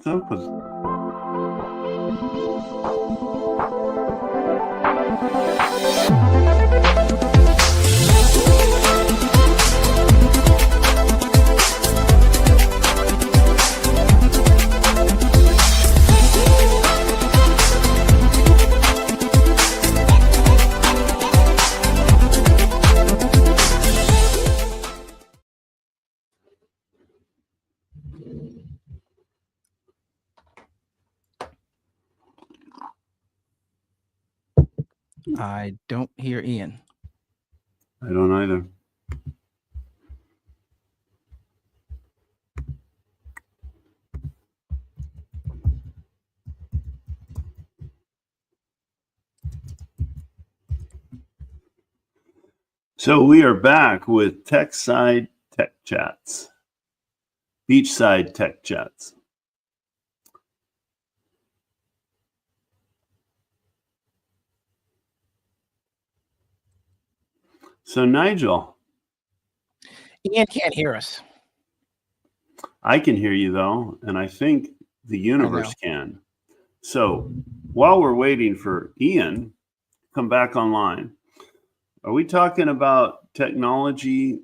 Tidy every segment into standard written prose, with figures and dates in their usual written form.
what's up with I don't hear Ian. I don't either. So we are back with Beachside Tech Chats. Beachside Tech Chats. So Nigel, Ian can't hear us. I can hear you though, and I think the universe can. So while we're waiting for Ian to come back online, are we talking about technology?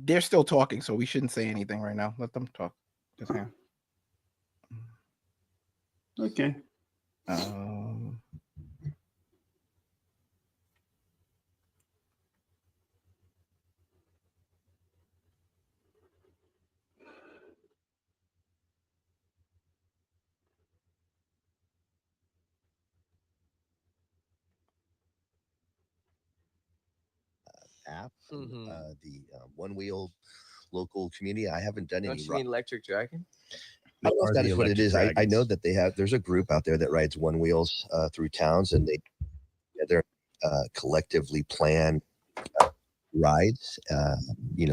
They're still talking, so we shouldn't say anything right now. Let them talk. Just hang on. Okay. App, the One Wheel local community. I haven't done any. Don't you mean Electric Dragon? I don't know if that is what it is. I know that there's a group out there that rides one wheels through towns, and they together collectively plan rides,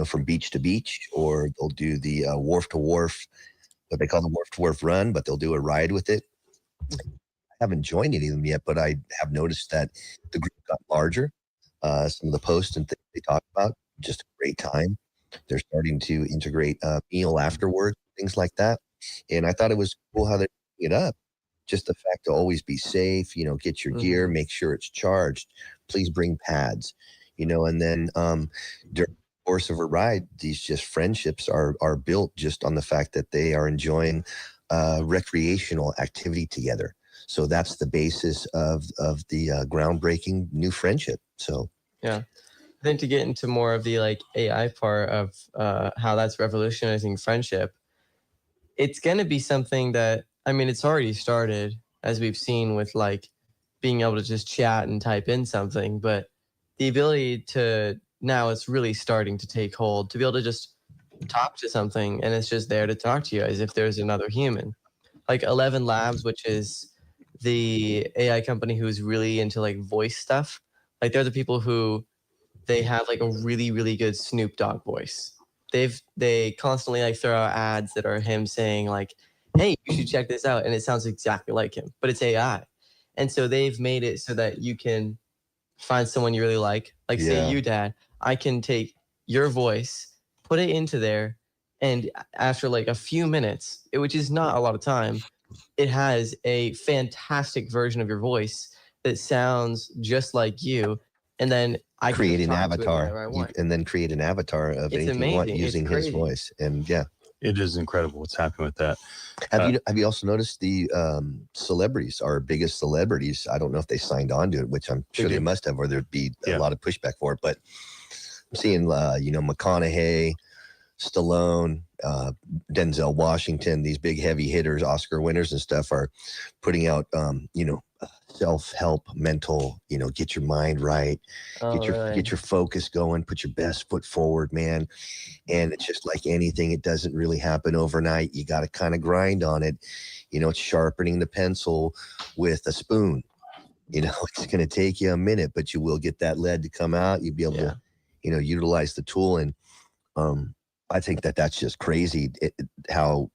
from beach to beach, or they'll do the wharf to wharf, what they call the wharf to wharf run, but they'll do a ride with it. I haven't joined any of them yet, but I have noticed that the group got larger. Some of the posts and things they talk about, just a great time. They're starting to integrate meal afterward, things like that. And I thought it was cool how they're picking it up. Just the fact to always be safe, get your gear, make sure it's charged. Please bring pads, and then during the course of a ride, these just friendships are built just on the fact that they are enjoying recreational activity together. So that's the basis of the groundbreaking new friendship. So yeah, I think to get into more of the AI part of how that's revolutionizing friendship, it's going to be something that, it's already started, as we've seen with being able to just chat and type in something, but the ability to now it's really starting to take hold, to be able to just talk to something and it's just there to talk to you as if there's another human. Like 11 Labs, which is the AI company who's really into voice stuff. They're the people who they have a really, really good Snoop Dogg voice. They constantly throw out ads that are him saying hey, you should check this out, and it sounds exactly like him, but it's AI. And so they've made it so that you can find someone you really like say you, Dad, I can take your voice, put it into there, and after a few minutes, which is not a lot of time, it has a fantastic version of your voice that sounds just like you. And then I create can an avatar, and then create an avatar of anything you want using his voice. And it is incredible what's happening with that. Have you also noticed the celebrities, our biggest celebrities? I don't know if they signed on to it, which I'm sure they must have, or there'd be a lot of pushback for it. But I'm seeing, McConaughey, Stallone, Denzel Washington, these big heavy hitters, Oscar winners and stuff are putting out, self-help, mental, get your mind right, get your focus going, put your best foot forward, man. And it's just like anything, it doesn't really happen overnight. You got to kind of grind on it. It's sharpening the pencil with a spoon. It's going to take you a minute, but you will get that lead to come out. You'll be able to, utilize the tool. And I think that's just crazy how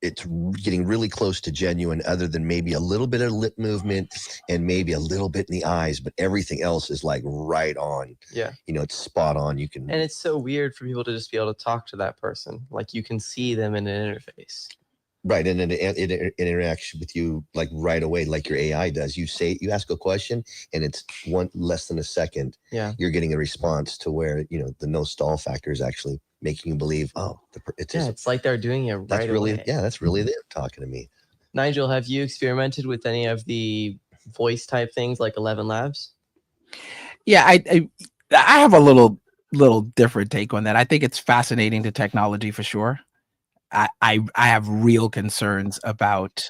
it's getting really close to genuine, other than maybe a little bit of lip movement and maybe a little bit in the eyes, but everything else is right on. Yeah. It's spot on. And it's so weird for people to just be able to talk to that person. You can see them in an interface. Right, and then it interacts with you like right away, like your AI does. You ask a question, and it's less than a second. Yeah, you're getting a response to where the no stall factor is actually making you believe, oh, it's like they're doing it right away. Yeah, that's really them talking to me. Nigel, have you experimented with any of the voice type things like 11 Labs? Yeah, I have a little different take on that. I think it's fascinating to technology for sure. I have real concerns about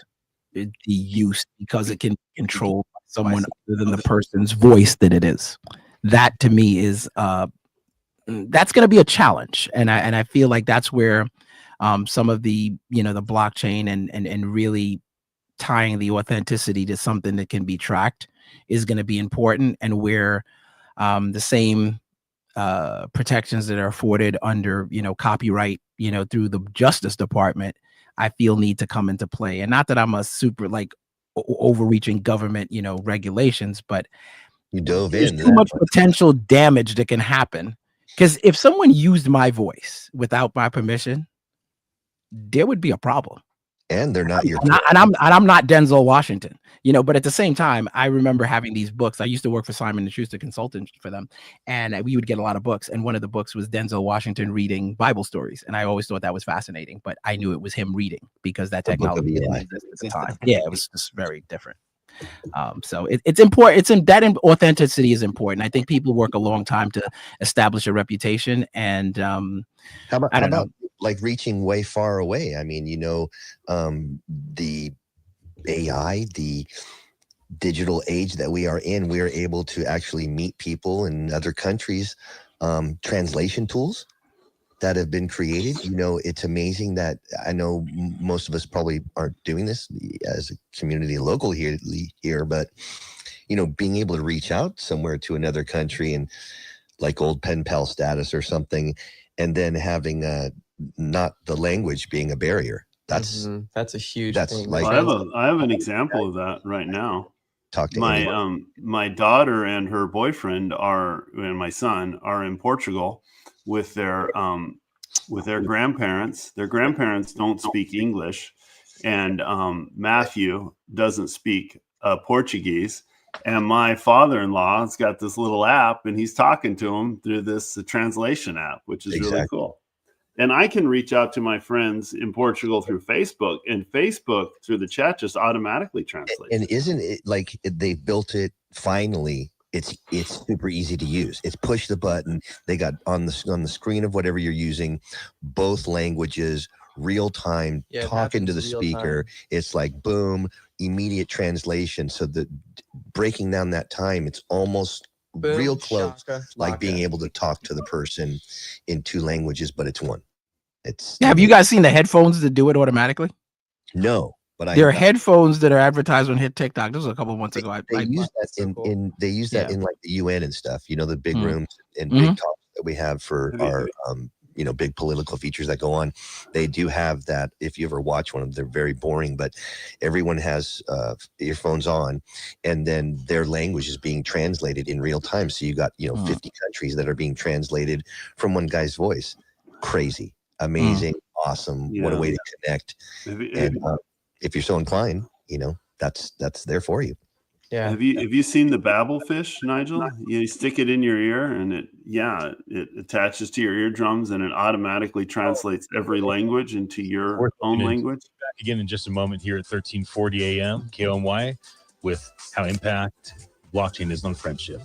the use because it can control someone other than the person's voice that it is. That to me is that's going to be a challenge, and I feel like that's where some of the the blockchain and really tying the authenticity to something that can be tracked is going to be important, and where the same protections that are afforded under copyright through the Justice Department, I feel need to come into play. And not that I'm a super like overreaching government regulations, but you dove there's in too much potential damage that can happen, because if someone used my voice without my permission, there would be a problem. And they're not your and I'm not Denzel Washington, but at the same time, I remember having these books. I used to work for Simon & Schuster consultant for them, and we would get a lot of books, and one of the books was Denzel Washington reading Bible stories, and I always thought that was fascinating, but I knew it was him reading because that technology didn't exist at the time. Yeah, it was just very different. So it's important. That authenticity is important. I think people work a long time to establish a reputation, and how about like reaching way far away? I mean, the AI, the digital age that we are in, we are able to actually meet people in other countries. Translation tools that have been created. It's amazing that I know most of us probably aren't doing this as a community local here, but being able to reach out somewhere to another country and like old pen pal status or something, and then having not the language being a barrier. That's a huge thing. Like, I have an example of that right now. Talk to my daughter and her boyfriend and my son are in Portugal with their grandparents. Their grandparents don't speak English, and Matthew doesn't speak Portuguese. And my father-in-law has got this little app, and he's talking to him through this translation app, which is really cool. And I can reach out to my friends in Portugal through Facebook, and Facebook through the chat just automatically translates. And isn't it like they built it finally? It's super easy to use. It's push the button. They got on the screen of whatever you're using, both languages, real time, talking to the speaker. It's like boom, immediate translation. So breaking down that time, it's almost real close, like being able to talk to the person in two languages, but it's one. Have you guys seen the headphones that do it automatically? No, but there are headphones that are advertised on Hit TikTok. This was a couple of months ago. They use that they use that in like the UN and stuff. The big rooms and big talks that we have for our big political features that go on. They do have that. If you ever watch one of them, they're very boring, but everyone has earphones on, and then their language is being translated in real time. So you got 50 countries that are being translated from one guy's voice. Crazy, amazing, awesome. What a way to connect. And if you're so inclined, that's there for you. Yeah. Have you seen the babble fish, Nigel? You stick it in your ear, and it attaches to your eardrums, and it automatically translates every language into your own language. Back again in just a moment here at 1340 a.m. KOMY with how impact blockchain is on friendship.